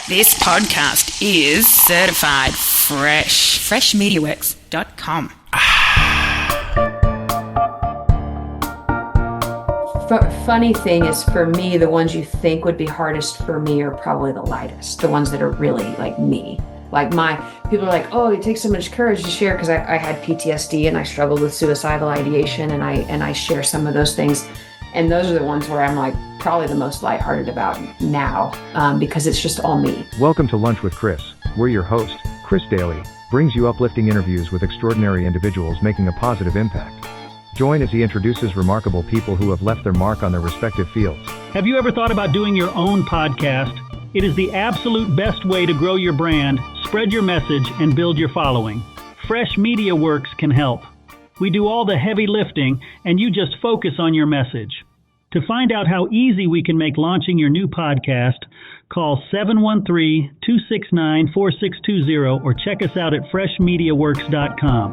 This podcast is certified fresh. Freshmediaworks.com. Funny thing is, for me, the ones you think would be hardest for me are probably the lightest. The ones that are really like me. Like people are like, oh, it takes so much courage to share, because I had PTSD and I struggled with suicidal ideation, and I share some of those things. And those are the ones where I'm like probably the most lighthearted about now, because it's just all me. Welcome to Lunch with Chris. We're your host, Chris Daly, brings you uplifting interviews with extraordinary individuals making a positive impact. Join as he introduces remarkable people who have left their mark on their respective fields. Have you ever thought about doing your own podcast? It is the absolute best way to grow your brand, spread your message, and build your following. Fresh Media Works can help. We do all the heavy lifting, and you just focus on your message. To find out how easy we can make launching your new podcast, call 713-269-4620 or check us out at freshmediaworks.com.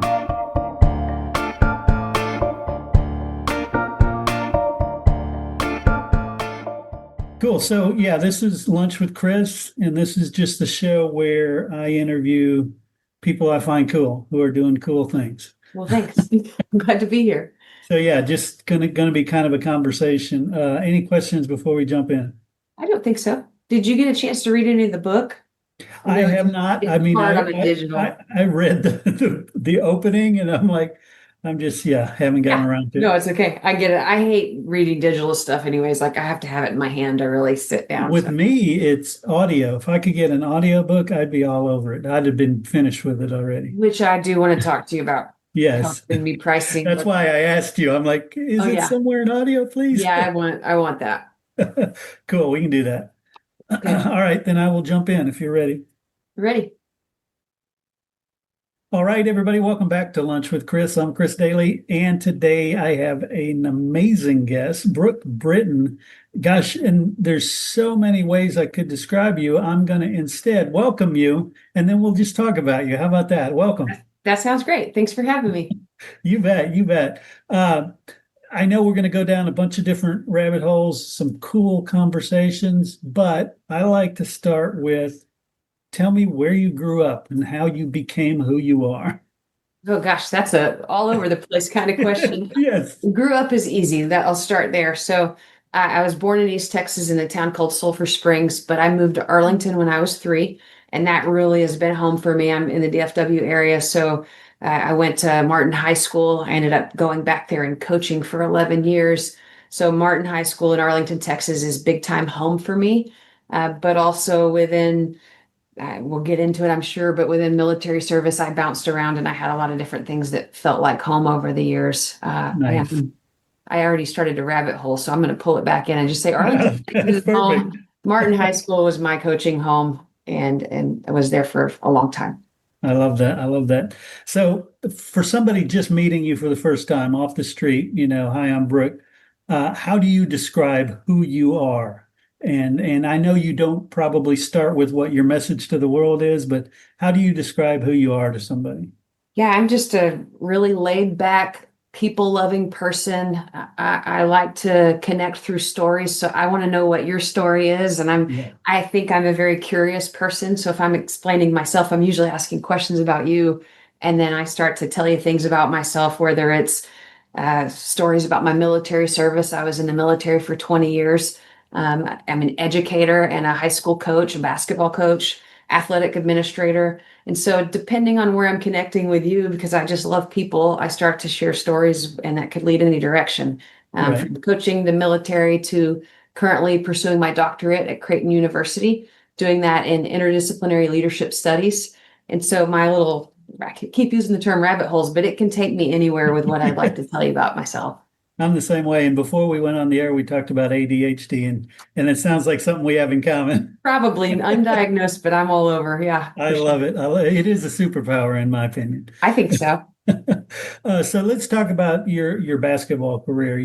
Cool. So, yeah, this is Lunch with Chris, and this is just the show where I interview people I find cool who are doing cool things. Well, thanks. I'm glad to be here. So, yeah, just gonna be kind of a conversation. Any questions before we jump in? I don't think so. Did you get a chance to read any of the book? I have not. I mean, I read the opening, and I'm like, haven't gotten around to it. No, it's okay. I get it. I hate reading digital stuff anyways. Like, I have to have it in my hand to really sit down. With me, it's audio. If I could get an audio book, I'd be all over it. I'd have been finished with it already. Which I do want to talk to you about. Yes. Helping me pricing. That's why I asked you. I'm like, is it somewhere in audio, please? Yeah, I want that. Cool. We can do that. Okay. All right, then I will jump in if you're ready. Ready. All right, everybody, welcome back to Lunch with Chris. I'm Chris Daly, and today I have an amazing guest, Brooke Brittain. Gosh, and there's so many ways I could describe you. I'm going to instead welcome you, and then we'll just talk about you. How about that? Welcome. That sounds great. Thanks for having me. You bet. You bet. I know we're going to go down a bunch of different rabbit holes, some cool conversations, but I like to start with, tell me where you grew up and how you became who you are. Oh gosh, that's a all over the place kind of question. Yes. Grew up is easy. I'll start there. So I was born in East Texas in a town called Sulphur Springs, but I moved to Arlington when I was 3. And that really has been home for me. I'm in the DFW area. So I went to Martin High School. I ended up going back there and coaching for 11 years. So Martin High School in Arlington, Texas is big time home for me. But also we'll get into it, I'm sure, but within military service, I bounced around and I had a lot of different things that felt like home over the years. Nice. I already started a rabbit hole, so I'm going to pull it back in and just say Arlington is home. Martin High School was my coaching home, and I was there for a long time. I love that. I love that. So for somebody just meeting you for the first time off the street, hi, I'm Brooke. How do you describe who you are? And I know you don't probably start with what your message to the world is, but how do you describe who you are to somebody? Yeah, I'm just a really laid back, people-loving person. I like to connect through stories. So I want to know what your story is. And I think I'm a very curious person. So if I'm explaining myself, I'm usually asking questions about you. And then I start to tell you things about myself, whether it's stories about my military service. I was in the military for 20 years. I'm an educator and a high school coach, a basketball coach, athletic administrator. And so depending on where I'm connecting with you, because I just love people, I start to share stories, and that could lead any direction. From coaching the military to currently pursuing my doctorate at Creighton University, doing that in interdisciplinary leadership studies. And so I keep using the term rabbit holes, but it can take me anywhere with what I'd like to tell you about myself. I'm the same way. And before we went on the air, we talked about ADHD, and it sounds like something we have in common. Probably undiagnosed, but I'm all over. Yeah. I love it. It is a superpower, in my opinion. I think so. So let's talk about your basketball career.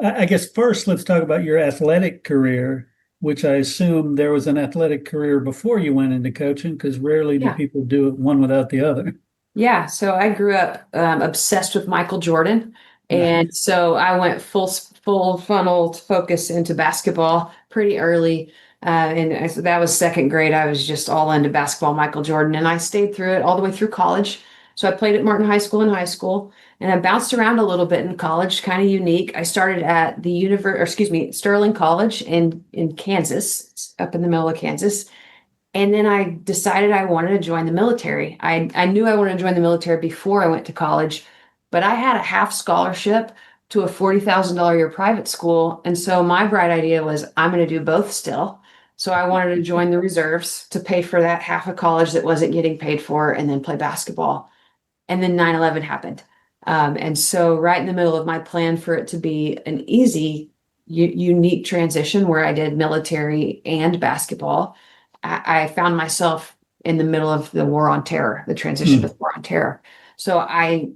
I guess first, let's talk about your athletic career, which I assume there was an athletic career before you went into coaching, because rarely do people do it one without the other. Yeah. So I grew up obsessed with Michael Jordan. And so I went full funnel focus into basketball pretty early. So that was second grade. I was just all into basketball, Michael Jordan, and I stayed through it all the way through college. So I played at Martin High School in high school, and I bounced around a little bit in college, kind of unique. I started at the Sterling College in Kansas, up in the middle of Kansas. And then I decided I wanted to join the military. I knew I wanted to join the military before I went to college, but I had a half scholarship to a $40,000 a year private school. And so my bright idea was I'm going to do both still. So I wanted to join the reserves to pay for that half of college that wasn't getting paid for and then play basketball. And then 9/11 happened. And so right in the middle of my plan for it to be an easy, unique transition where I did military and basketball, I found myself in the middle of the war on terror, the transition to the war on terror. So I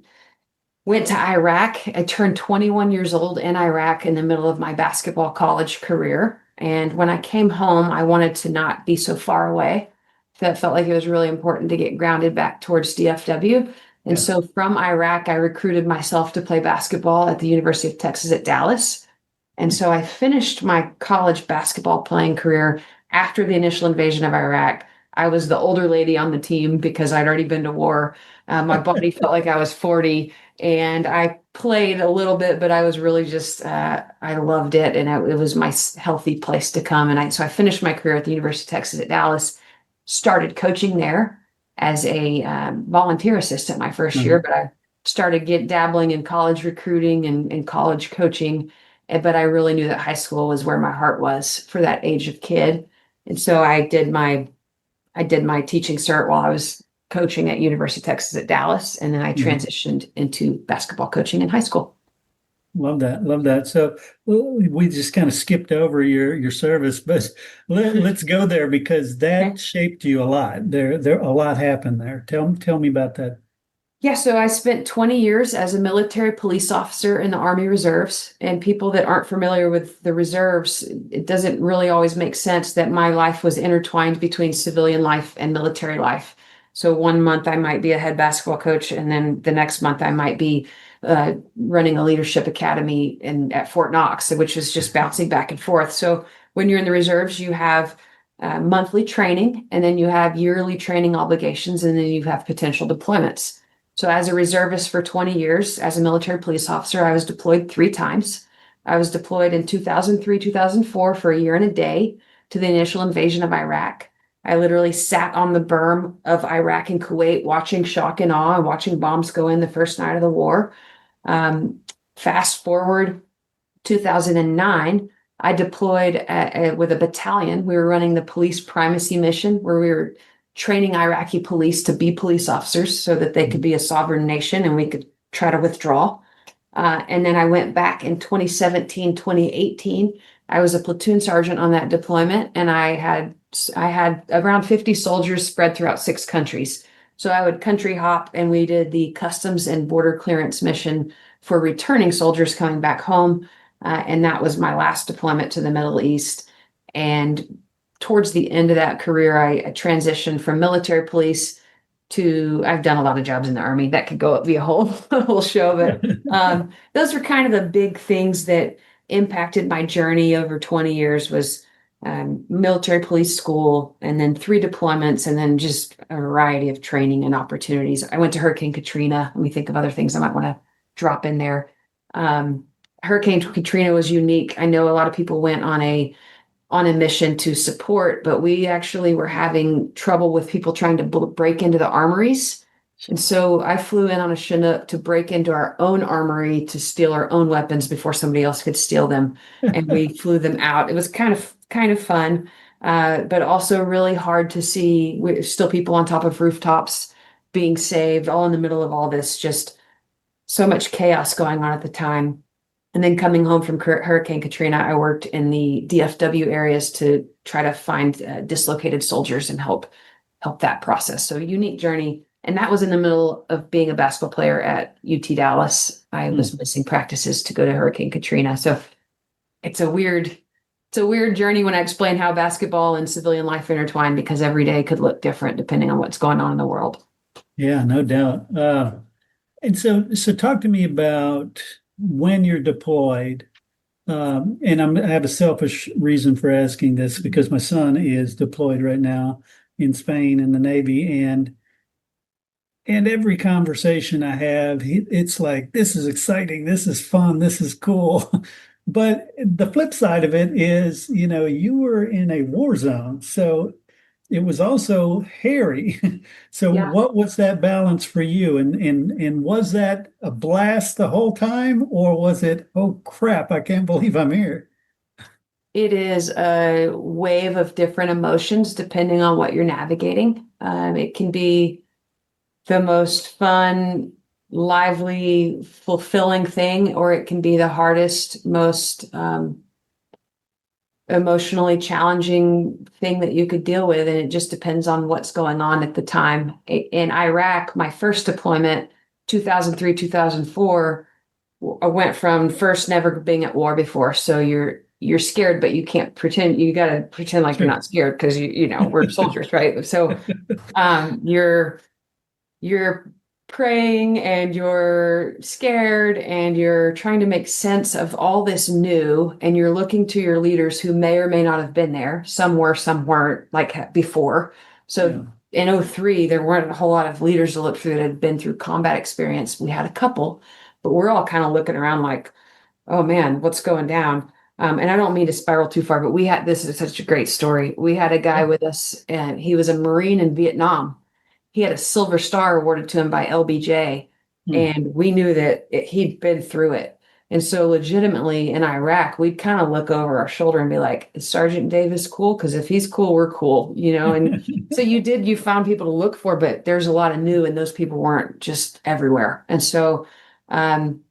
went to Iraq. I turned 21 years old in Iraq in the middle of my basketball college career. And when I came home, I wanted to not be so far away. That felt like it was really important to get grounded back towards DFW. And so from Iraq, I recruited myself to play basketball at the University of Texas at Dallas. And so I finished my college basketball playing career after the initial invasion of Iraq. I was the older lady on the team because I'd already been to war. My body felt like I was 40, and I played a little bit, but I was really just, I loved it. And it was my healthy place to come. And so I finished my career at the University of Texas at Dallas, started coaching there as a volunteer assistant my first year, but I started dabbling in college recruiting and college coaching. But I really knew that high school was where my heart was for that age of kid. And so I did my teaching cert while I was coaching at University of Texas at Dallas, and then I transitioned into basketball coaching in high school. Love that. Love that. So we just kind of skipped over your service, but let's go there because that shaped you a lot. There a lot happened there. Tell me about that. Yeah, so I spent 20 years as a military police officer in the Army Reserves, and people that aren't familiar with the reserves, it doesn't really always make sense that my life was intertwined between civilian life and military life. So one month I might be a head basketball coach, and then the next month I might be running a leadership academy at Fort Knox, which is just bouncing back and forth. So when you're in the reserves, you have monthly training, and then you have yearly training obligations, and then you have potential deployments. So as a reservist for 20 years, as a military police officer, I was deployed 3 times. I was deployed in 2003, 2004 for a year and a day to the initial invasion of Iraq. I literally sat on the berm of Iraq and Kuwait watching shock and awe and watching bombs go in the first night of the war. Fast forward 2009, I deployed with a battalion. We were running the police primacy mission where we were training Iraqi police to be police officers so that they could be a sovereign nation and we could try to withdraw. And then I went back in 2017, 2018. I was a platoon sergeant on that deployment, and I had around 50 soldiers spread throughout 6 countries. So I would country hop, and we did the customs and border clearance mission for returning soldiers coming back home. And that was my last deployment to the Middle East. And towards the end of that career, I transitioned from military police to, I've done a lot of jobs in the Army. That could be a whole show, but those were kind of the big things that impacted my journey over 20 years was military police school, and then 3 deployments, and then just a variety of training and opportunities. I went to Hurricane Katrina. Let me think of other things I might want to drop in there. Hurricane Katrina was unique. I know a lot of people went on a mission to support, but we actually were having trouble with people trying to break into the armories. And so I flew in on a Chinook to break into our own armory to steal our own weapons before somebody else could steal them. And we flew them out. It was kind of fun, but also really hard to see. Still people on top of rooftops being saved, all in the middle of all this, just so much chaos going on at the time. And then coming home from Hurricane Katrina, I worked in the DFW areas to try to find dislocated soldiers and help that process. So unique journey. And that was in the middle of being a basketball player at UT Dallas. I was missing practices to go to Hurricane Katrina. So it's a weird journey when I explain how basketball and civilian life intertwine, because every day could look different depending on what's going on in the world. Yeah, no doubt. And so talk to me about when you're deployed, I have a selfish reason for asking this because my son is deployed right now in Spain in the Navy, and every conversation I have, it's like, this is exciting, this is fun, this is cool. But the flip side of it is, you were in a war zone, so it was also hairy. So Yeah. what was that balance for you? And was that a blast the whole time, or was it, oh crap, I can't believe I'm here? It is a wave of different emotions depending on what you're navigating. It can be the most fun, lively, fulfilling thing, or it can be the hardest, most emotionally challenging thing that you could deal with. And it just depends on what's going on at the time. In Iraq, my first deployment, 2003, 2004, I went from first never being at war before. So you're scared, but you can't pretend. You got to pretend like you're Sure. not scared because we're soldiers, right? So you're praying and you're scared and you're trying to make sense of all this new, and you're looking to your leaders who may or may not have been there. Some were, some weren't, like before. So in '03, there weren't a whole lot of leaders to look through that had been through combat experience. We had a couple, but we're all kind of looking around like, oh man, what's going down? And I don't mean to spiral too far, but this is such a great story. We had a guy with us, and he was a Marine in Vietnam. He had a Silver Star awarded to him by LBJ, Hmm. and we knew that he'd been through it. And so, legitimately, in Iraq, we'd kind of look over our shoulder and be like, "Is Sergeant Davis cool? Because if he's cool, we're cool, you know." And so you found people to look for, but there's a lot of new, and those people weren't just everywhere. And so, um,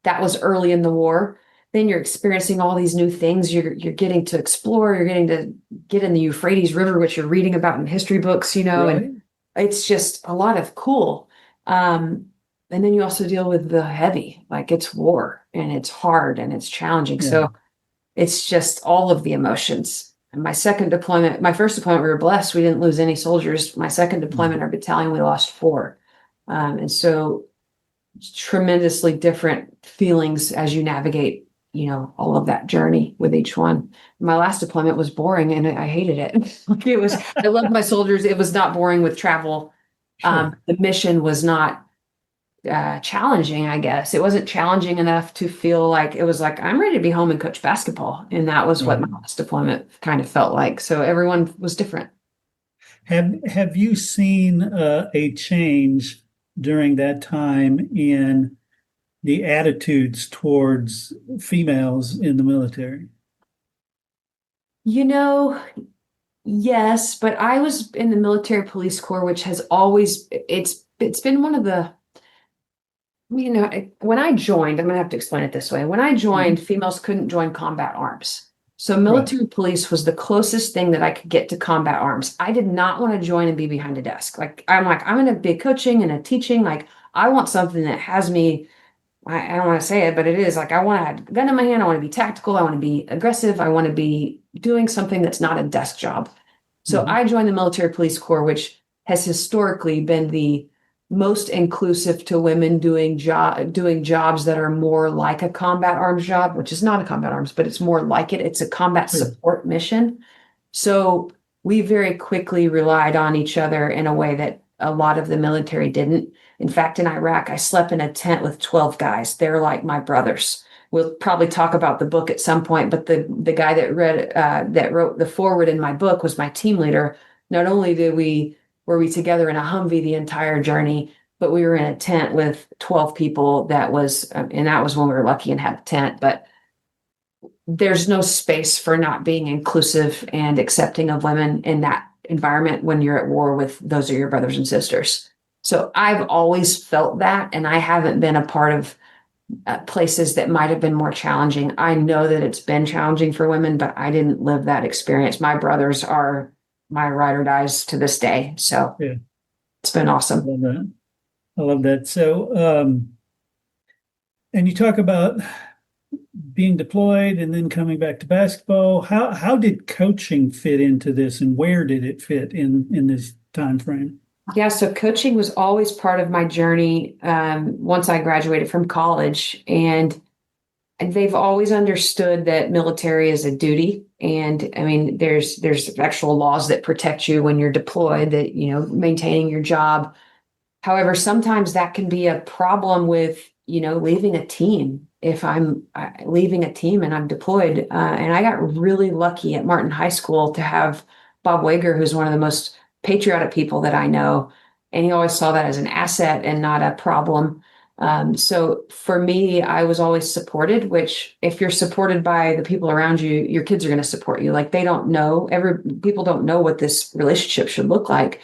that was early in the war. Then you're experiencing all these new things. You're getting to explore. You're getting to get in the Euphrates River, which you're reading about in history books, Right. and it's just a lot of cool. And then you also deal with the heavy, like it's war and it's hard and it's challenging. Yeah. So it's just all of the emotions. And my first deployment, we were blessed. We didn't lose any soldiers. My second deployment, our battalion, we lost 4. And so tremendously different feelings as you navigate, all of that journey with each one. My last deployment was boring and I hated it. I loved my soldiers. It was not boring with travel. Sure. The mission was not challenging, I guess. It wasn't challenging enough to feel like it was like, I'm ready to be home and coach basketball. And that was what Right. my last deployment kind of felt like. So everyone was different. Have you seen a change during that time in the attitudes towards females in the military? You know, Yes, but I was in the military police corps, which has always it's been one of the when I joined, I'm gonna have to explain it this way. When I joined, females couldn't join combat arms. So Right. military police was the closest thing that I could get to combat arms. I did not want to join and be behind a desk. I'm gonna be coaching and a teaching. Like I want something that has me. I don't want to say it, but it is like I want to have a gun in my hand. I want to be tactical. I want to be aggressive. I want to be doing something that's not a desk job. So Mhm. I joined the military police corps, which has historically been the most inclusive to women doing jobs that are more like a combat arms job, which is not a combat arms, but it's more like it. It's a combat Sure. support mission. So we very quickly relied on each other in a way that a lot of the military didn't. In fact, in Iraq, I slept in a tent with 12 guys. They're like my brothers. We'll probably talk about the book at some point, but the guy that wrote the foreword in my book was my team leader. Not only were we together in a Humvee the entire journey, but we were in a tent with 12 people. And that was when we were lucky and had a tent. But there's no space for not being inclusive and accepting of women in that environment when you're at war with those are your brothers and sisters. So I've always felt that, and I haven't been a part of places that might have been more challenging. I know that it's been challenging for women, but I didn't live that experience. My brothers are my ride or dies to this day. So Yeah. it's been I awesome. love that. I love that. So, and you talk about being deployed and then coming back to basketball. How did coaching fit into this, and where did it fit in this time frame? Yeah, so coaching was always part of my journey once I graduated from college. And and they've always understood that military is a duty. And I mean, there's actual laws that protect you when you're deployed, that, maintaining your job. However, sometimes that can be a problem with, leaving a team. If I'm leaving a team and I'm deployed, and I got really lucky at Martin High School to have Bob Wager, who's one of the most patriotic people that I know. And he always saw that as an asset and not a problem. So for me, I was always supported, which if you're supported by the people around you, your kids are going to support you. Like they don't know, people don't know what this relationship should look like.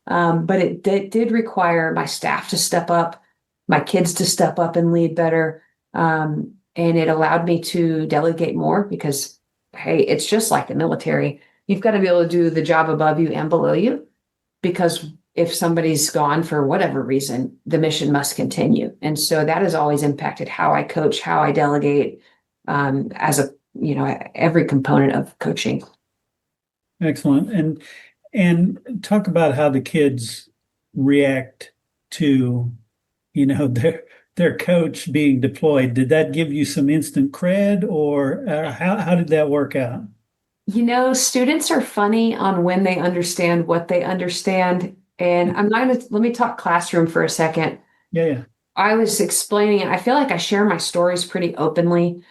But it did require my staff to step up, my kids to step up and lead better. And it allowed me to delegate more because, hey, it's just like the military. You've got to be able to do the job above you and below you, because if somebody's gone for whatever reason, the mission must continue. And so that has always impacted how I coach, how I delegate, as every component of coaching. Excellent. And talk about how the kids react to, their coach being deployed. Did that give you some instant cred, or how did that work out? Students are funny on when they understand what they understand. And let me talk classroom for a second. Yeah. I was explaining it. I feel like I share my stories pretty openly.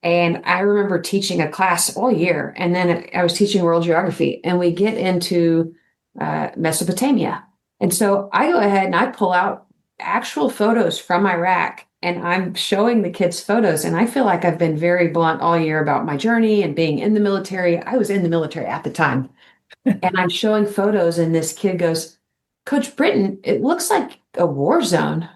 And I remember teaching a class all year. And then I was teaching world geography, and we get into Mesopotamia. And so I go ahead and I pull out actual photos from Iraq, and I'm showing the kids photos. And I feel like I've been very blunt all year about my journey and being in the military. I was in the military at the time. And I'm showing photos, and this kid goes, "Coach Brittain, it looks like a war zone."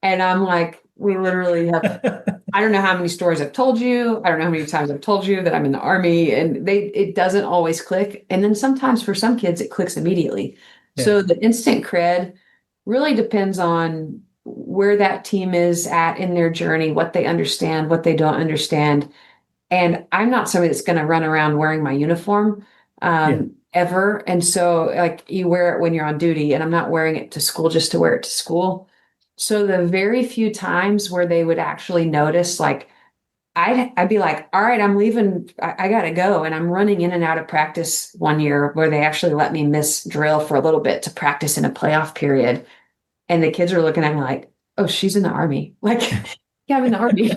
And I'm like, we literally have, I don't know how many stories I've told you. I don't know how many times I've told you that I'm in the Army, and it doesn't always click. And then sometimes for some kids, it clicks immediately. Yeah. So the instant cred really depends on where that team is at in their journey, what they understand, what they don't understand. And I'm not somebody that's going to run around wearing my uniform ever. And so like you wear it when you're on duty, and I'm not wearing it to school just to wear it to school. So the very few times where they would actually notice, like I'd be like, all right, I'm leaving. I got to go. And I'm running in and out of practice one year where they actually let me miss drill for a little bit to practice in a playoff period. And the kids are looking at me like, oh, she's in the Army. Like, yeah, I'm in the Army.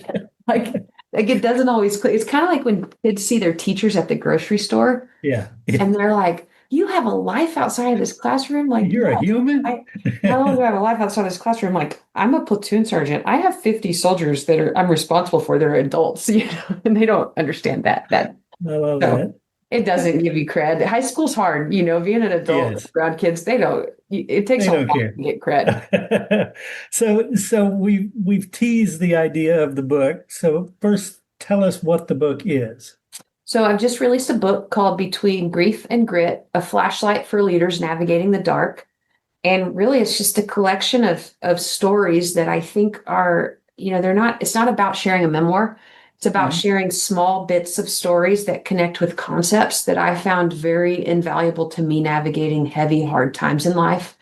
like it doesn't always click. It's kind of like when kids see their teachers at the grocery store. Yeah. And they're like, you have a life outside of this classroom? Like, you're a human? Not only do I have a life outside of this classroom, like I'm a platoon sergeant. I have 50 soldiers that I'm responsible for. They're adults, and they don't understand that. I love that. It doesn't give you cred. High school's hard, being an adult around kids, it takes a while to get cred. So we've teased the idea of the book. So first, tell us what the book is. So I've just released a book called Between Grief and Grit, a flashlight for leaders navigating the dark. And really, it's just a collection of stories that I think are, it's not about sharing a memoir. It's about sharing small bits of stories that connect with concepts that I found very invaluable to me navigating heavy, hard times in life.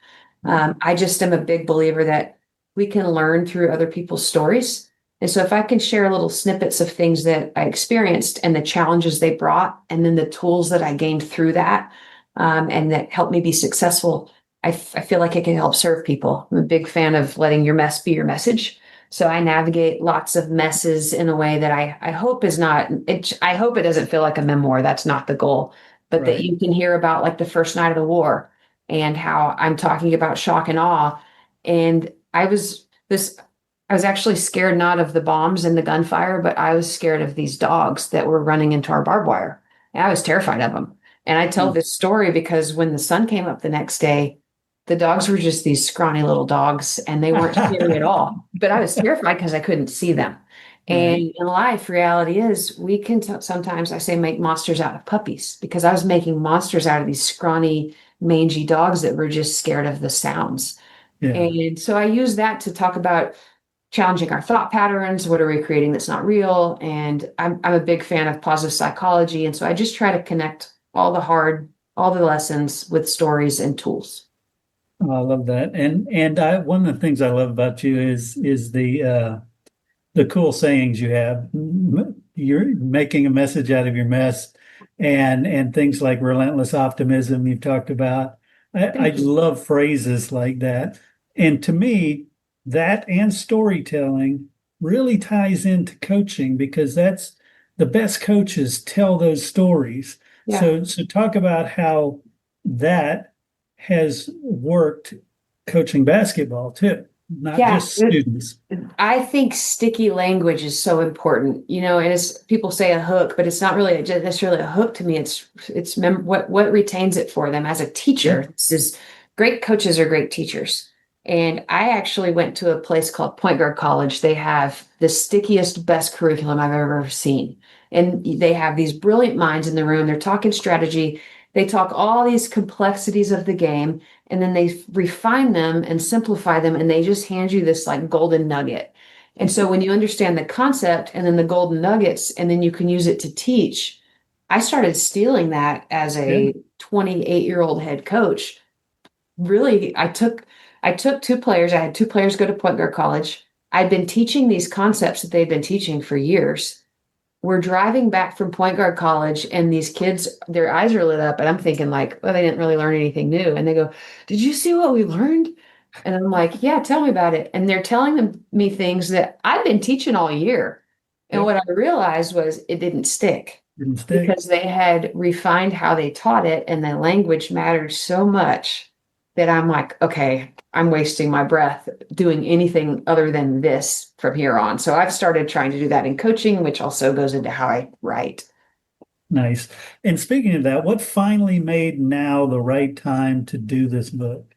I just am a big believer that we can learn through other people's stories. And so if I can share little snippets of things that I experienced and the challenges they brought, and then the tools that I gained through that, and that helped me be successful, I feel like it can help serve people. I'm a big fan of letting your mess be your message. So I navigate lots of messes in a way that I hope is not, I hope it doesn't feel like a memoir. That's not the goal, but that you can hear about like the first night of the war and how I'm talking about shock and awe. And I was actually scared not of the bombs and the gunfire, but I was scared of these dogs that were running into our barbed wire. And I was terrified of them. And I tell this story because when the sun came up the next day, the dogs were just these scrawny little dogs, and they weren't scary at all. But I was terrified because I couldn't see them. And in life, reality is we can sometimes, I say, make monsters out of puppies, because I was making monsters out of these scrawny, mangy dogs that were just scared of the sounds. Yeah. And so I use that to talk about challenging our thought patterns. What are we creating that's not real? And I'm a big fan of positive psychology. And so I just try to connect all the lessons with stories and tools. Oh, I love that. And one of the things I love about you is the the cool sayings you have. You're making a message out of your mess, and things like relentless optimism you've talked about. I love phrases like that. And to me, that and storytelling really ties into coaching because that's the best coaches tell those stories. Yeah. So talk about how that has worked coaching basketball too, not Yeah. just students. I think sticky language is so important, and as people say a hook, but it's not really necessarily a hook to me. It's what retains it for them as a teacher. This is great coaches are great teachers. And I actually went to a place called Point Guard College. They have the stickiest, best curriculum I've ever seen. And they have these brilliant minds in the room. They're talking strategy. They talk all these complexities of the game, and then they refine them and simplify them, and they just hand you this like golden nugget. And so when you understand the concept and then the golden nuggets, and then you can use it to teach, I started stealing that as a 28-year-old head coach. Really, I took two players. I had two players go to Point Guard College. I'd been teaching these concepts that they'd been teaching for years. We're driving back from Point Guard College, and these kids, their eyes are lit up, and I'm thinking like, well, they didn't really learn anything new. And they go, "Did you see what we learned?" And I'm like, "Yeah, tell me about it." And they're telling me things that I've been teaching all year. And what I realized was it didn't stick because they had refined how they taught it, and the language mattered so much that I'm like, okay, I'm wasting my breath doing anything other than this from here on. So I've started trying to do that in coaching, which also goes into how I write. Nice. And speaking of that, what finally made now the right time to do this book?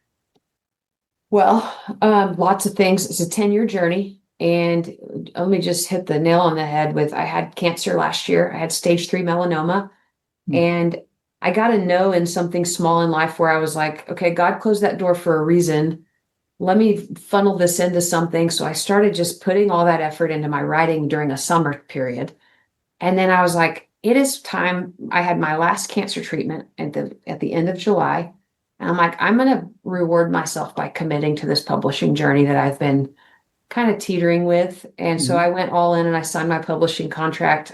Well, lots of things. It's a 10-year journey. And let me just hit the nail on the head with, I had cancer last year. I had stage 3 melanoma. And I got to know in something small in life where I was like, okay, God closed that door for a reason. Let me funnel this into something. So I started just putting all that effort into my writing during a summer period. And then I was like, it is time. I had my last cancer treatment at the end of July. And I'm like, I'm going to reward myself by committing to this publishing journey that I've been kind of teetering with. And so I went all in and I signed my publishing contract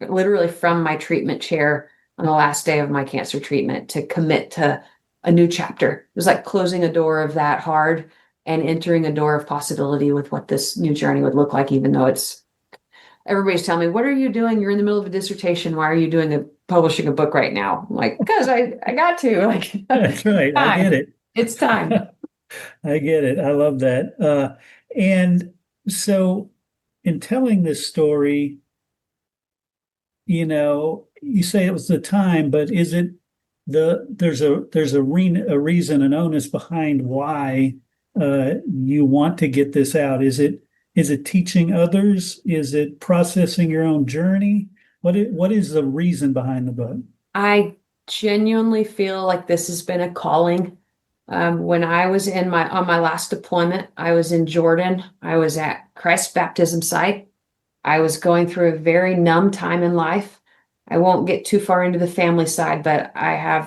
literally from my treatment chair on the last day of my cancer treatment to commit to a new chapter. It was like closing a door of that hard and entering a door of possibility with what this new journey would look like, even though everybody's telling me, what are you doing? You're in the middle of a dissertation. Why are you publishing a book right now? I'm like, because I got to. Like, that's right. I get it. It's time. I get it. I love that. And so in telling this story, you say it was the time, but is it there's a reason, an onus behind why you want to get this out? Is it teaching others? Is it processing your own journey? What is the reason behind the book? I genuinely feel like this has been a calling. When I was on my last deployment, I was in Jordan. I was at Christ's baptism site. I was going through a very numb time in life. I won't get too far into the family side, but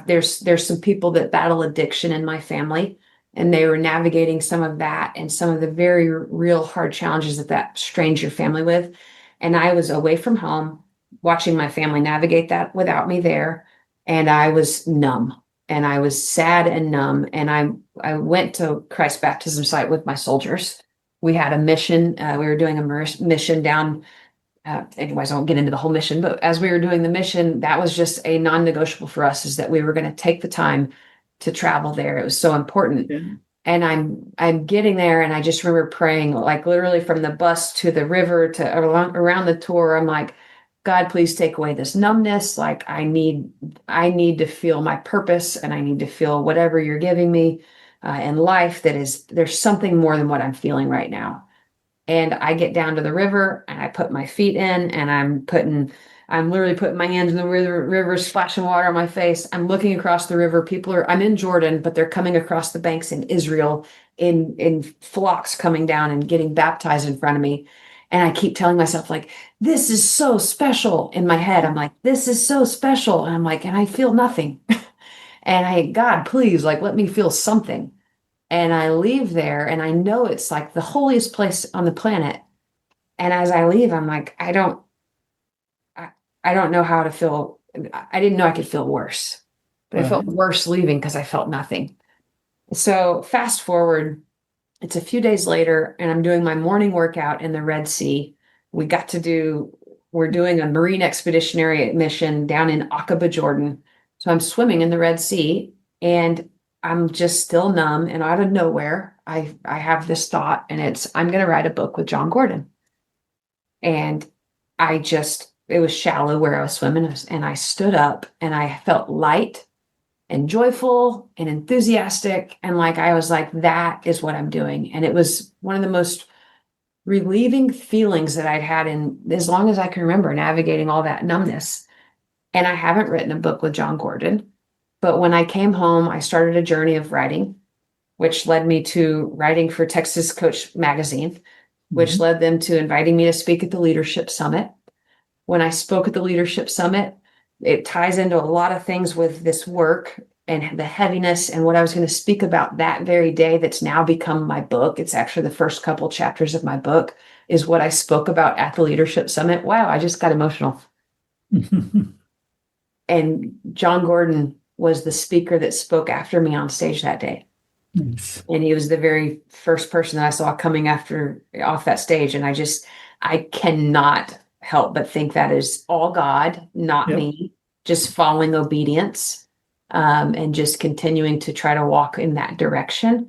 there's some people that battle addiction in my family, and they were navigating some of that and some of the very real hard challenges that strains your family with. And I was away from home, watching my family navigate that without me there. And I was numb, and I was sad and numb. And I went to Christ's baptism site with my soldiers. We had a mission. We were doing a mission down. Anyways, I won't get into the whole mission, but as we were doing the mission, that was just a non-negotiable for us, is that we were going to take the time to travel there. It was so important. Yeah. And I'm getting there, and I just remember praying, like literally from the bus to the river to around the tour. I'm like, God, please take away this numbness. Like I need to feel my purpose, and I need to feel whatever you're giving me in life. There's something more than what I'm feeling right now. And I get down to the river, and I put my feet in, and I'm literally putting my hands in the river, splashing water on my face. I'm looking across the river. I'm in Jordan, but they're coming across the banks in Israel in flocks coming down and getting baptized in front of me. And I keep telling myself, like, this is so special in my head. I'm like, this is so special. And I'm like, and I feel nothing. And God, please, like, let me feel something. And I leave there, and I know it's like the holiest place on the planet. And as I leave, I'm like, I don't know how to feel. I didn't know I could feel worse, but I felt worse leaving because I felt nothing. So fast forward, it's a few days later, and I'm doing my morning workout in the Red Sea. We're doing a marine expeditionary mission down in Aqaba, Jordan. So I'm swimming in the Red Sea, and I'm just still numb, and out of nowhere, I have this thought, and I'm going to write a book with John Gordon. And it was shallow where I was swimming, and I stood up, and I felt light and joyful and enthusiastic. And like, I was like, that is what I'm doing. And it was one of the most relieving feelings that I'd had in as long as I can remember, navigating all that numbness. And I haven't written a book with John Gordon, but when I came home, I started a journey of writing, which led me to writing for Texas Coach Magazine, which led them to inviting me to speak at the Leadership Summit. When I spoke at the Leadership Summit, it ties into a lot of things with this work and the heaviness and what I was going to speak about that very day that's now become my book. It's actually the first couple chapters of my book is what I spoke about at the Leadership Summit. Wow, I just got emotional. And John Gordon was the speaker that spoke after me on stage that day. Nice. And he was the very first person that I saw coming off that stage. And I cannot help but think that is all God, not me, just following obedience, and just continuing to try to walk in that direction.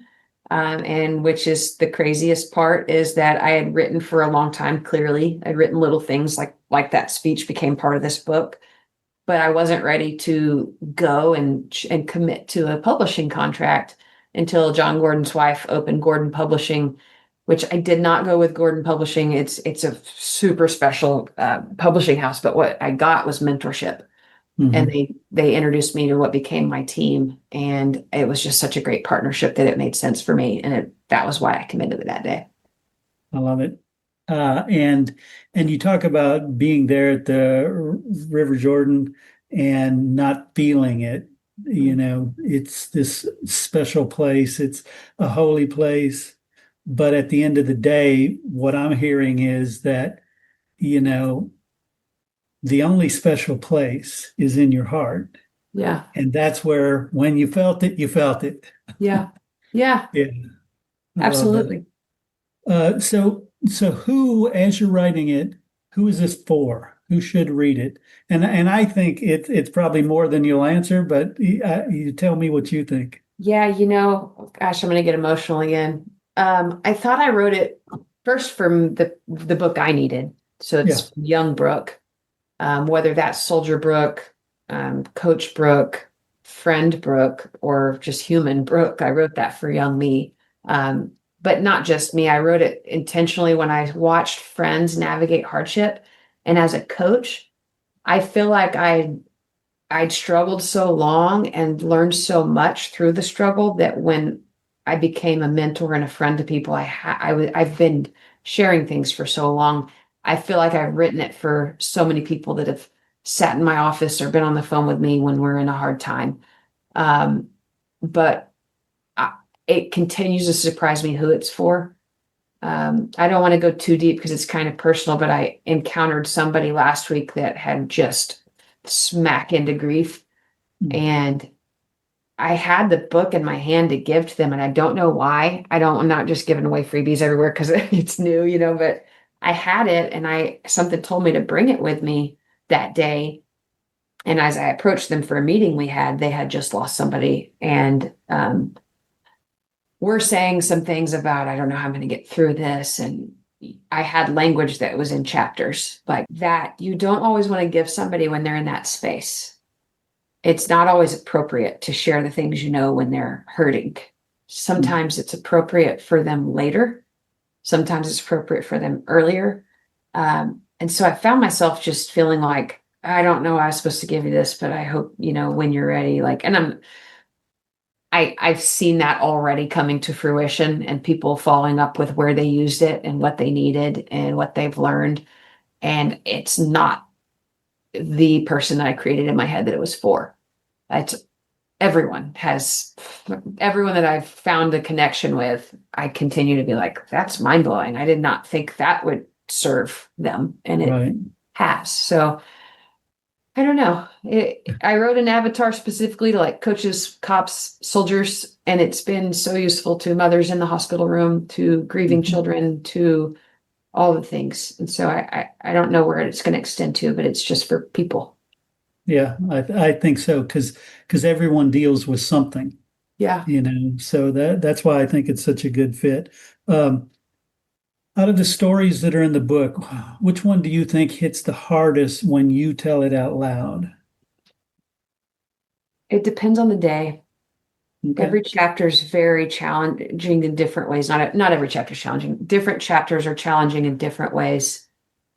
And which is the craziest part is that I had written for a long time. Clearly, I'd written little things like that speech became part of this book, but I wasn't ready to go and commit to a publishing contract until John Gordon's wife opened Gordon Publishing, which I did not go with Gordon Publishing. It's a super special publishing house, but what I got was mentorship. And they introduced me to what became my team. And it was just such a great partnership that it made sense for me. And that was why I committed to that day. I love it. And you talk about being there at the River Jordan and not feeling it. You know, it's this special place. It's a holy place. But at the end of the day, what I'm hearing is that, you know, the only special place is in your heart. Yeah. And that's where, when you felt it, you felt it. Yeah. Yeah. Yeah. Absolutely. So who, as you're writing it, who is this for? Who should read it? And I think it's probably more than you'll answer, but you tell me what you think. Yeah, gosh, I'm going to get emotional again. I thought I wrote it first from the book I needed. So it's young Brooke, whether that's Soldier Brooke, Coach Brooke, friend Brooke, or just human Brooke. I wrote that for young me. But not just me. I wrote it intentionally when I watched friends navigate hardship. And as a coach, I feel like I'd struggled so long and learned so much through the struggle that when I became a mentor and a friend to people, I've been sharing things for so long. I feel like I've written it for so many people that have sat in my office or been on the phone with me when we're in a hard time. But it continues to surprise me who it's for. I don't want to go too deep because it's kind of personal, but I encountered somebody last week that had just smack into grief. And I had the book in my hand to give to them, and I don't know why. I'm not just giving away freebies everywhere because it's new, but I had it, and something told me to bring it with me that day. And as I approached them for a meeting they had just lost somebody. And we're saying some things about, I don't know how I'm going to get through this. And I had language that was in chapters like that. You don't always want to give somebody when they're in that space. It's not always appropriate to share the things when they're hurting. Sometimes it's appropriate for them later. Sometimes it's appropriate for them earlier. And so I found myself just feeling like, I don't know, I was supposed to give you this, but I hope, when you're ready, and I've seen that already coming to fruition and people following up with where they used it and what they needed and what they've learned. And it's not the person that I created in my head that it was for. It's everyone that I've found a connection with. I continue to be like, that's mind blowing. I did not think that would serve them, and it Right. has. So I don't know. I wrote an avatar specifically to like coaches, cops, soldiers, and it's been so useful to mothers in the hospital room, to grieving children, to all the things. And so I don't know where it's going to extend to, but it's just for people. Yeah, I think so, because everyone deals with something, Yeah. so that's why I think it's such a good fit. Um, Out of the stories that are in the book, which one do you think hits the hardest when you tell it out loud? It depends on the day. Okay. Every chapter is very challenging in different ways. Not every chapter is challenging. Different chapters are challenging in different ways.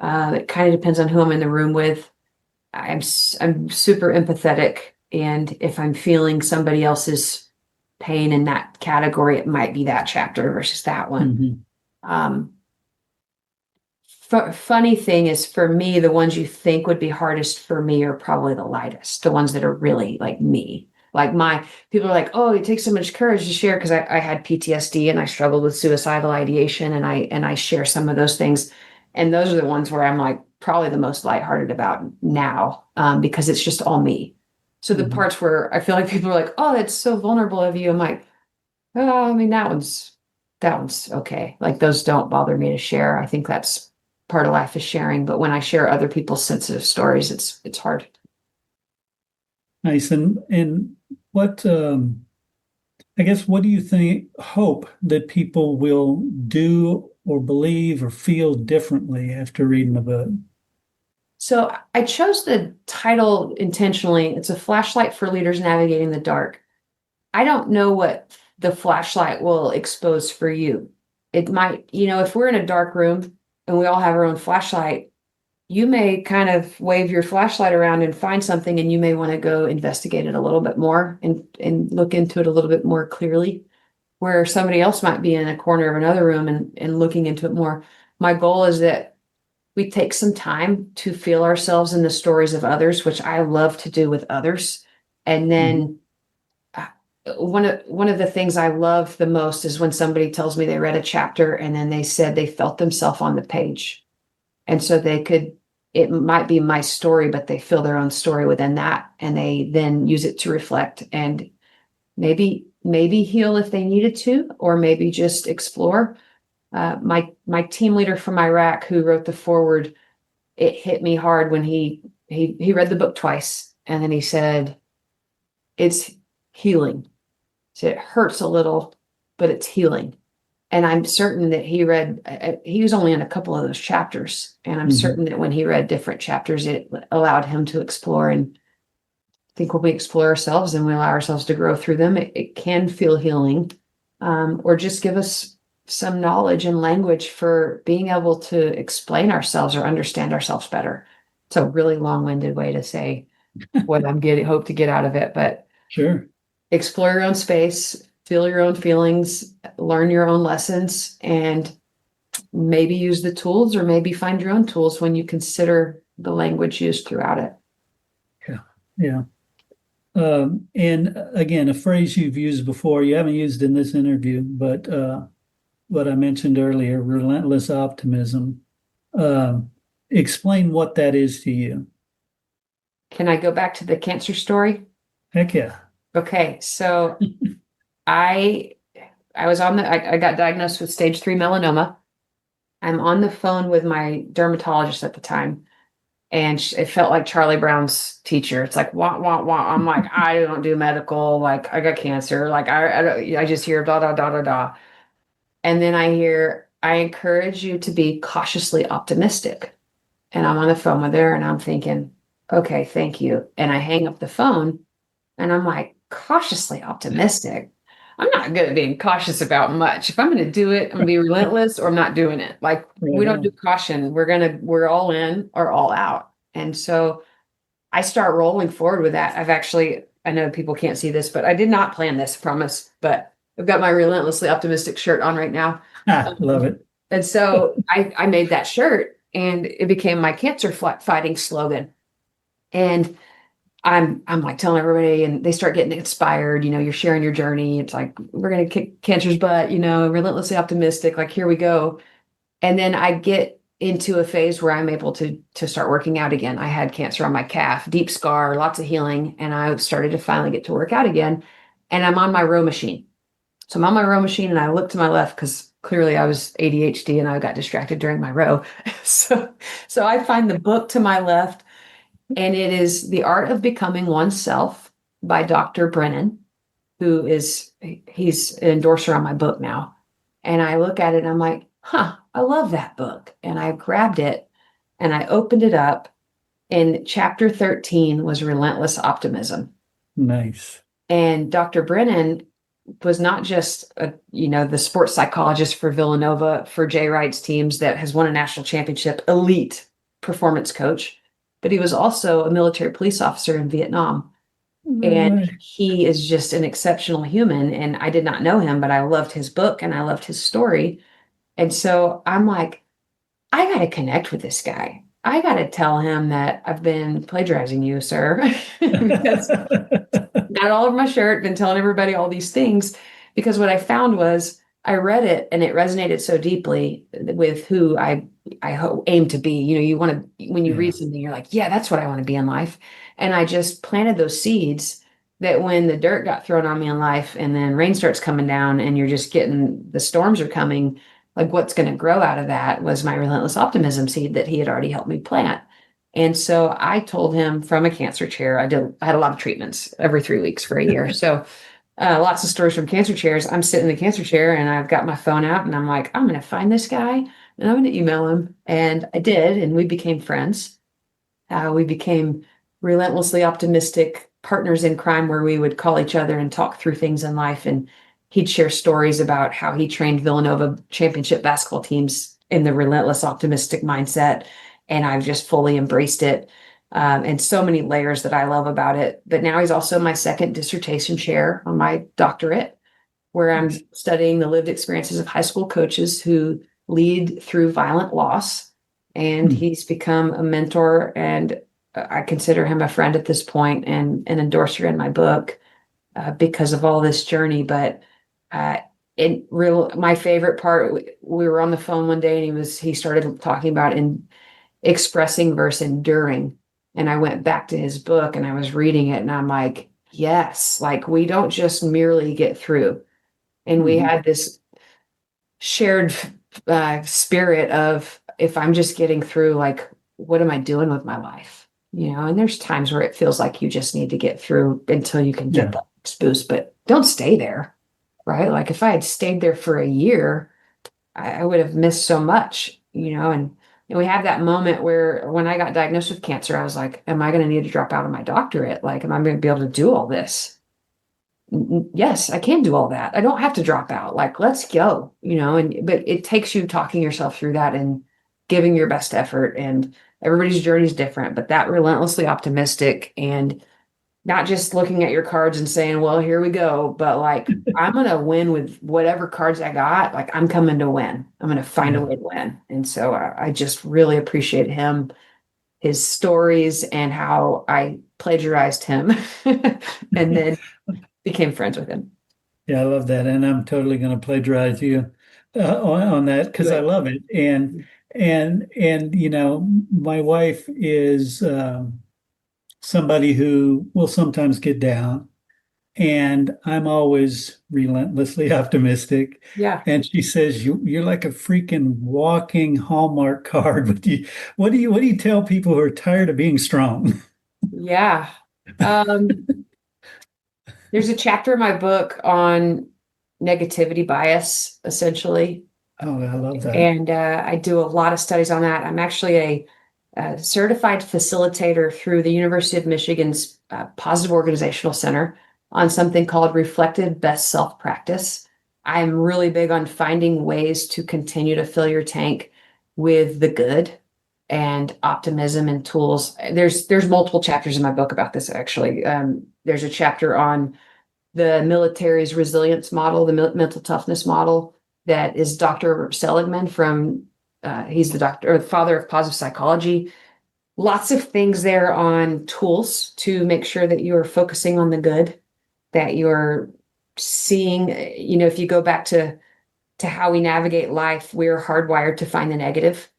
It kind of depends on who I'm in the room with. I'm super empathetic, and if I'm feeling somebody else's pain in that category, it might be that chapter versus that one. Mhm. Funny thing is, for me, the ones you think would be hardest for me are probably the lightest, the ones that are really like me. Like people are like, oh, it takes so much courage to share, because I had PTSD and I struggled with suicidal ideation, and I share some of those things. And those are the ones where I'm like probably the most lighthearted about now, because it's just all me. So the parts where I feel like people are like, oh, that's so vulnerable of you, I'm like, oh, I mean, that one's okay. Like, those don't bother me to share. I think that's part of life, is sharing. But when I share other people's sensitive stories, it's hard. Nice. And what I guess what do you hope that people will do or believe or feel differently after reading the book? So I chose the title intentionally. It's a flashlight for leaders navigating the dark. I don't know what the flashlight will expose for you. It might, if we're in a dark room and we all have our own flashlight, you may kind of wave your flashlight around and find something, and you may want to go investigate it a little bit more and look into it a little bit more clearly, where somebody else might be in a corner of another room and looking into it more. My goal is that we take some time to feel ourselves in the stories of others, which I love to do with others. And then one of the things I love the most is when somebody tells me they read a chapter and then they said they felt themselves on the page. And so it might be my story, but they feel their own story within that, and they then use it to reflect and maybe heal if they needed to, or maybe just explore. My team leader from Iraq, who wrote the foreword, it hit me hard when he read the book twice, and then he said, it's healing. So it hurts a little, but it's healing. And I'm certain that he was only in a couple of those chapters. And I'm certain that when he read different chapters, it allowed him to explore. And I think when we explore ourselves and we allow ourselves to grow through them, it can feel healing, or just give us some knowledge and language for being able to explain ourselves or understand ourselves better. It's a really long-winded way to say what hope to get out of it, but Sure. explore your own space, feel your own feelings, learn your own lessons, and maybe use the tools, or maybe find your own tools when you consider the language used throughout it. Yeah. And again, a phrase you've used before, you haven't used in this interview, but what I mentioned earlier, relentless optimism. Explain what that is to you. Can I go back to the cancer story? Heck yeah. Okay, so I got diagnosed with stage 3 melanoma. I'm on the phone with my dermatologist at the time, and it felt like Charlie Brown's teacher. It's like, wah, wah, wah. I'm like, I don't do medical. Like, I got cancer. Like, I just hear da, da, da, da, da. And then I hear, I encourage you to be cautiously optimistic. And I'm on the phone with her, and I'm thinking, okay, thank you. And I hang up the phone, and I'm like, cautiously optimistic. I'm not good at being cautious about much. If I'm going to do it, I'm going to be relentless, or I'm not doing it. Like, we don't do caution. We're all in or all out. And so I start rolling forward with that. I know people can't see this, but I did not plan this, I promise. But I've got my relentlessly optimistic shirt on right now. Love it. And so I made that shirt, and it became my cancer fighting slogan. And I'm like telling everybody, and they start getting inspired. You're sharing your journey. It's like, we're going to kick cancer's butt, relentlessly optimistic. Like, here we go. And then I get into a phase where I'm able to start working out again. I had cancer on my calf, deep scar, lots of healing, and I started to finally get to work out again. And I'm on my row machine. So I'm on my row machine and I look to my left because clearly I was ADHD and I got distracted during my row. So I find the book to my left, and it is The Art of Becoming Oneself by Dr. Brittain, he's an endorser on my book now. And I look at it and I'm like, I love that book. And I grabbed it and I opened it up, and chapter 13 was Relentless Optimism. Nice. And Dr. Brennan was not just the sports psychologist for Villanova, for Jay Wright's teams, that has won a national championship, elite performance coach, but he was also a military police officer in Vietnam. And he is just an exceptional human. And I did not know him, but I loved his book and I loved his story. And so I'm like, I got to connect with this guy. I got to tell him that I've been plagiarizing you, sir. Because got it all over my shirt, been telling everybody all these things. Because what I found was I read it and it resonated so deeply with who I aim to be. You want to, when you read something, you're like, yeah, that's what I want to be in life. And I just planted those seeds that when the dirt got thrown on me in life and then rain starts coming down and you're just getting, the storms are coming, like what's going to grow out of that was my relentless optimism seed that he had already helped me plant. And so I told him from a cancer chair, I had a lot of treatments every 3 weeks for a year. So lots of stories from cancer chairs. I'm sitting in the cancer chair and I've got my phone out and I'm like, I'm going to find this guy and I'm going to email him. And I did. And we became friends. We became relentlessly optimistic partners in crime, where we would call each other and talk through things in life. And he'd share stories about how he trained Villanova championship basketball teams in the relentless optimistic mindset. And I've just fully embraced it. And so many layers that I love about it. But now he's also my second dissertation chair on my doctorate, where I'm studying the lived experiences of high school coaches who lead through violent loss. And he's become a mentor, and I consider him a friend at this point and an endorser in my book because of all this journey. But my favorite part, we were on the phone one day and he started talking about expressing versus enduring. And I went back to his book and I was reading it and I'm like, yes, like we don't just merely get through. And we had this shared spirit of, if I'm just getting through, like, what am I doing with my life? And there's times where it feels like you just need to get through until you can get that next boost, but don't stay there, right? Like if I had stayed there for a year, I would have missed so much, and we have that moment where when I got diagnosed with cancer, I was like, am I going to need to drop out of my doctorate? Like, am I going to be able to do all this? Yes, I can do all that. I don't have to drop out. Like, let's go, but it takes you talking yourself through that and giving your best effort, and everybody's journey is different, but that relentlessly optimistic and not just looking at your cards and saying, well, here we go, but like, I'm going to win with whatever cards I got. Like, I'm coming to win. I'm going to find a way to win. And so I just really appreciate him, his stories, and how I plagiarized him and then became friends with him. Yeah, I love that. And I'm totally going to plagiarize you on that because I love it. And my wife is somebody who will sometimes get down, and I'm always relentlessly optimistic. Yeah. And she says, you're like a freaking walking Hallmark card. What do you tell people who are tired of being strong? Yeah. There's a chapter in my book on negativity bias, essentially. Oh, I love that. And I do a lot of studies on that. I'm actually a certified facilitator through the University of Michigan's Positive Organizational Center on something called Reflective Best Self Practice. I'm really big on finding ways to continue to fill your tank with the good and optimism and tools. There's multiple chapters in my book about this, actually. There's a chapter on the military's resilience model, the mental toughness model, that is Dr. Seligman he's the father of positive psychology. Lots of things there on tools to make sure that you're focusing on the good, that you're seeing, if you go back to how we navigate life, we're hardwired to find the negative.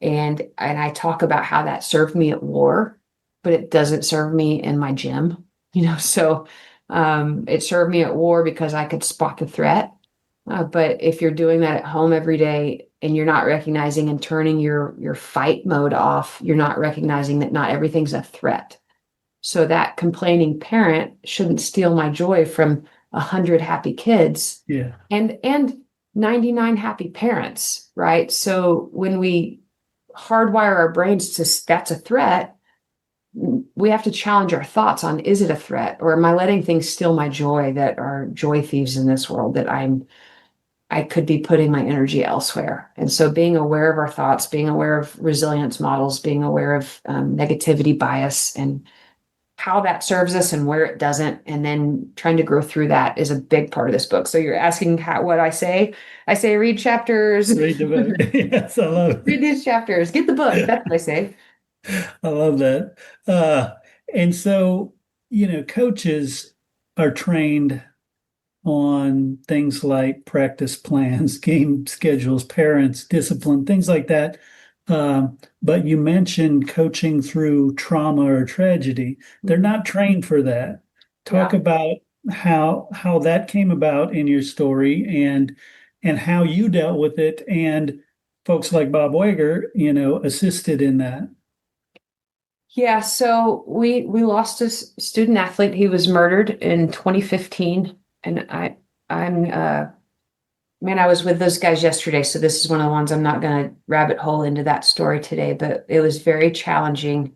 And I talk about how that served me at war, but it doesn't serve me in my gym, so it served me at war because I could spot the threat. But if you're doing that at home every day and you're not recognizing and turning your fight mode off, you're not recognizing that not everything's a threat. So that complaining parent shouldn't steal my joy from 100 happy kids. Yeah. And 99 happy parents, right? So when we hardwire our brains to that's a threat, we have to challenge our thoughts on, is it a threat, or am I letting things steal my joy that are joy thieves in this world that I could be putting my energy elsewhere? And so being aware of our thoughts, being aware of resilience models, being aware of negativity bias and how that serves us and where it doesn't, and then trying to grow through that is a big part of this book. So you're asking what I say. I say read chapters. Read the book. Yes, I love it. Read these chapters. Get the book. That's what I say. I love that. And so, coaches are trained on things like practice plans, game schedules, parents, discipline, things like that. But you mentioned coaching through trauma or tragedy. They're not trained for that. Talk about how that came about in your story and how you dealt with it, and folks like Bob Wager, assisted in that. Yeah, so we lost a student athlete. He was murdered in 2015, and I was with those guys yesterday, so this is one of the ones I'm not going to rabbit hole into that story today, but it was very challenging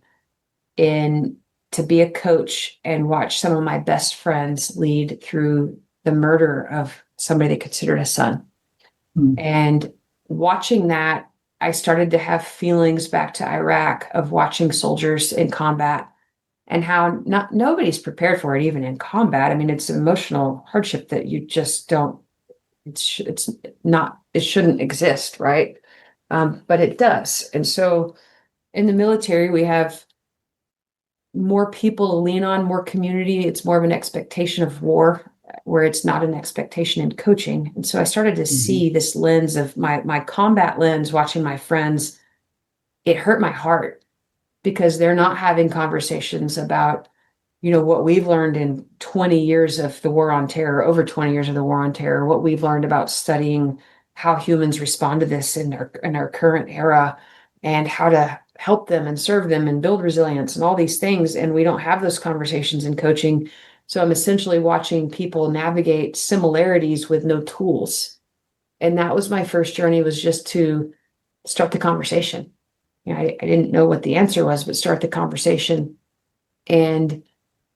to be a coach and watch some of my best friends lead through the murder of somebody they considered a son. And watching that, I started to have feelings back to Iraq of watching soldiers in combat and how nobody's prepared for it, even in combat. I mean, it's an emotional hardship that you just don't, it shouldn't exist, right? But it does. And so in the military, we have more people to lean on, more community. It's more of an expectation of war, where it's not an expectation in coaching. And so I started to see this lens of my combat lens, watching my friends. It hurt my heart because they're not having conversations about, what we've learned in 20 years of the war on terror, over 20 years of the war on terror, what we've learned about studying how humans respond to this in our current era, and how to help them and serve them and build resilience and all these things. And we don't have those conversations in coaching. So I'm essentially watching people navigate similarities with no tools. And that was my first journey, was just to start the conversation. I didn't know what the answer was, but start the conversation. And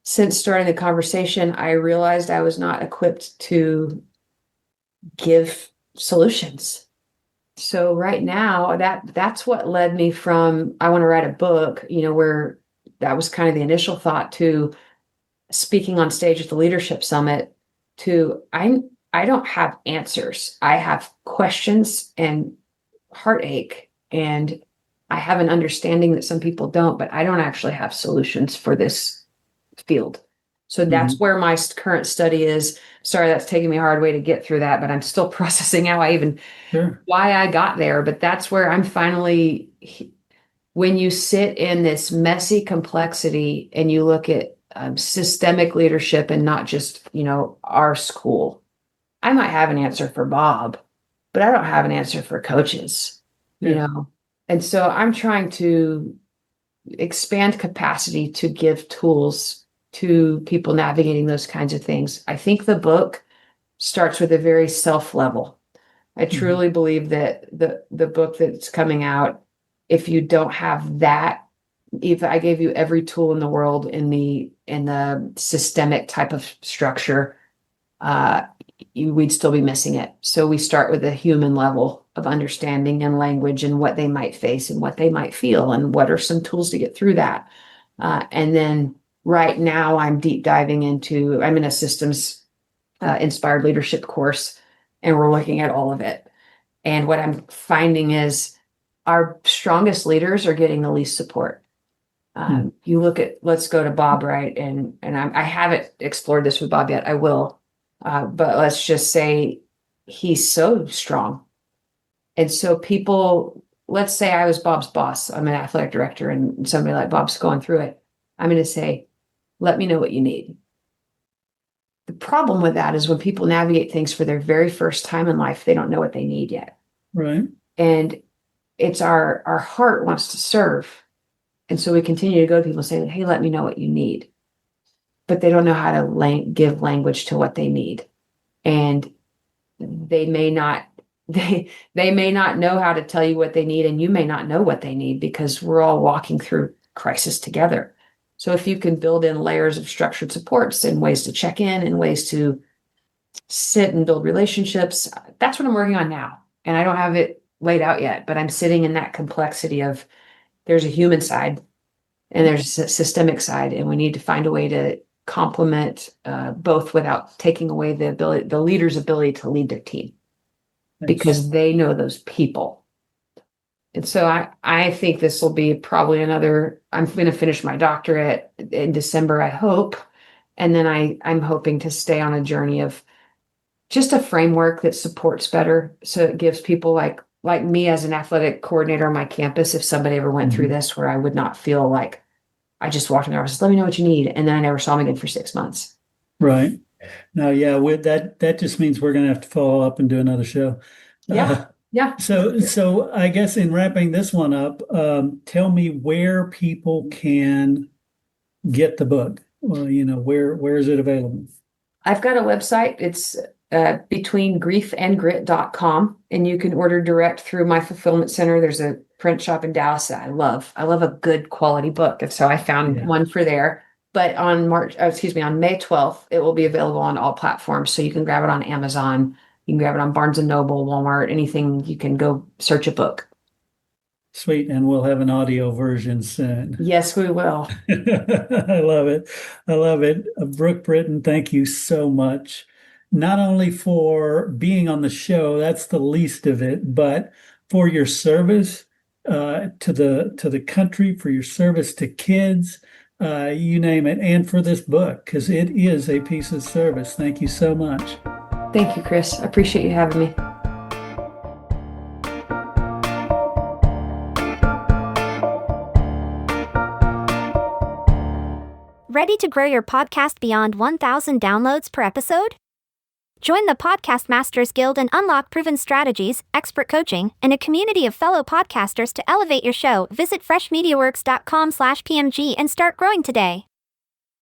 since starting the conversation, I realized I was not equipped to give solutions. So right now, that's what led me from, I want to write a book, where that was kind of the initial thought, to speaking on stage at the Leadership Summit, to I don't have answers. I have questions and heartache, and I have an understanding that some people don't, but I don't actually have solutions for this field. So that's where my current study is. Sorry, that's taking me a hard way to get through that, but I'm still processing how why I got there. But that's where I'm finally, when you sit in this messy complexity and you look at systemic leadership and not just, our school, I might have an answer for Bob, but I don't have an answer for coaches, And so I'm trying to expand capacity to give tools to people navigating those kinds of things. I think the book starts with a very self level. I truly believe that the book that's coming out, if you don't have that, if I gave you every tool in the world in the systemic type of structure, we'd still be missing it. So we start with a human level of understanding and language and what they might face and what they might feel and what are some tools to get through that. And then right now I'm deep diving I'm in a systems inspired leadership course, and we're looking at all of it. And what I'm finding is our strongest leaders are getting the least support. You look at, let's go to Bob, right? And I haven't explored this with Bob yet. I will. But let's just say he's so strong. And so people let's say I was Bob's boss. I'm an athletic director and somebody like Bob's going through it. I'm going to say, let me know what you need. The problem with that is when people navigate things for their very first time in life, they don't know what they need yet. Right. And it's our heart wants to serve. And so we continue to go to people and say, hey, let me know what you need. But they don't know how to give language to what they need. And they may not know how to tell you what they need, and you may not know what they need because we're all walking through crisis together. So if you can build in layers of structured supports and ways to check in and ways to sit and build relationships, that's what I'm working on now. And I don't have it laid out yet, but I'm sitting in that complexity of there's a human side and there's a systemic side, and we need to find a way to complement both without taking away the leader's ability to lead their team. Because they know those people. And so I think this will be probably I'm going to finish my doctorate in December, I hope. And then I'm hoping to stay on a journey of just a framework that supports better. So it gives people like me as an athletic coordinator on my campus, if somebody ever went through this, where I would not feel like I just walked in the office, let me know what you need. And then I never saw them again for 6 months. Right. Now, yeah, with that just means we're going to have to follow up and do another show. Yeah. Yeah. So I guess in wrapping this one up, tell me where people can get the book. Where is it available? I've got a website. It's betweengriefandgrit.com, and you can order direct through my fulfillment center. There's a print shop in Dallas that I love. I love a good quality book. And so I found one for there. But on May 12th, it will be available on all platforms. So you can grab it on Amazon. You can grab it on Barnes & Noble, Walmart, anything. You can go search a book. Sweet. And we'll have an audio version soon. Yes, we will. I love it. I love it. Brooke, Brittain, thank you so much. Not only for being on the show, that's the least of it, but for your service to the country, for your service to kids, you name it, and for this book, because it is a piece of service. Thank you so much. Thank you, Chris. I appreciate you having me. Ready to grow your podcast beyond 1,000 downloads per episode? Join the Podcast Masters Guild and unlock proven strategies, expert coaching, and a community of fellow podcasters to elevate your show. Visit freshmediaworks.com/PMG and start growing today.